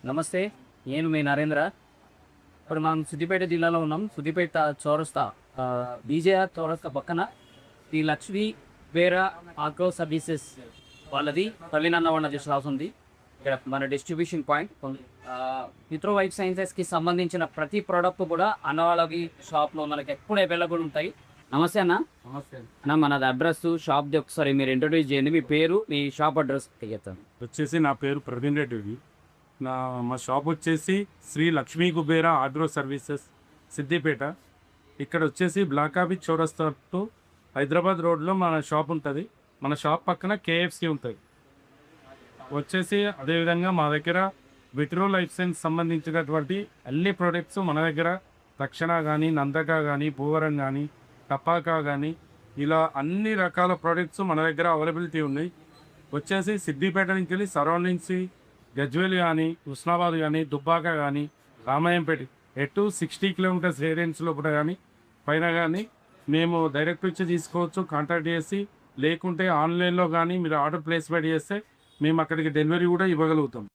నమస్తే. నేను మీ నరేంద్ర. ఇప్పుడు మనం సిద్దిపేట జిల్లాలో ఉన్నాం. సిద్దిపేట చౌరస్తా బీజేఆర్ చౌరస్తా పక్కన ది లక్ష్మీ వేరా ఆగ్రో సర్వీసెస్ వాళ్ళది తల్లినన్నవన్న షాప్ ఉంది. ఇక్కడ మన డిస్ట్రిబ్యూషన్ పాయింట్. మిత్రో వైఫ్ సైన్సెస్కి సంబంధించిన ప్రతి ప్రోడక్ట్ కూడా అన్న వాళ్ళకి షాప్లో మనకి ఎప్పుడు అవైలబుల్ ఉంటాయి. నమస్తే అన్న. నమస్తే అన్న, మనది అడ్రస్ షాప్ది ఒకసారి మీరు ఇంట్రొడ్యూస్ చేయండి. మీ పేరు, మీ షాప్ అడ్రస్ చెప్తాను. వచ్చేసి నా పేరు ప్రవీణ్ రెడ్డి. మా షాప్ వచ్చేసి శ్రీ లక్ష్మీ కుబేరా ఆగ్రో సర్వీసెస్ సిద్దిపేట. ఇక్కడ వచ్చేసి బ్లాక్ ఆఫీస్ చౌరస్తా టు హైదరాబాద్ రోడ్లో మన షాప్ ఉంటుంది. మన షాప్ పక్కన కేఎఫ్సి ఉంటుంది. వచ్చేసి అదేవిధంగా మా దగ్గర విట్రో లైఫ్ సైన్స్ సంబంధించినటువంటి అన్ని ప్రోడక్ట్స్ మన దగ్గర రక్షణ కానీ, నందక కానీ, భూవరం కానీ, టపాకా కానీ, ఇలా అన్ని రకాల ప్రోడక్ట్స్ మన దగ్గర అవైలబిలిటీ ఉన్నాయి. వచ్చేసి సిద్దిపేట నుంచి వెళ్ళి సరౌండింగ్స్ గజ్వేల్ కానీ, హుస్నాబాద్ కానీ, దుబ్బాక కానీ, రామాయంపేట ఎటు 60 కిలోమీటర్స్ రేడియన్స్లో కూడా కానీ పైన కానీ మేము డైరెక్ట్ వచ్చి తీసుకోవచ్చు. కాంటాక్ట్ చేసి, లేకుంటే ఆన్లైన్లో కానీ మీరు ఆర్డర్ ప్లేస్మెంట్ చేస్తే మేము అక్కడికి డెలివరీ కూడా ఇవ్వగలుగుతాం.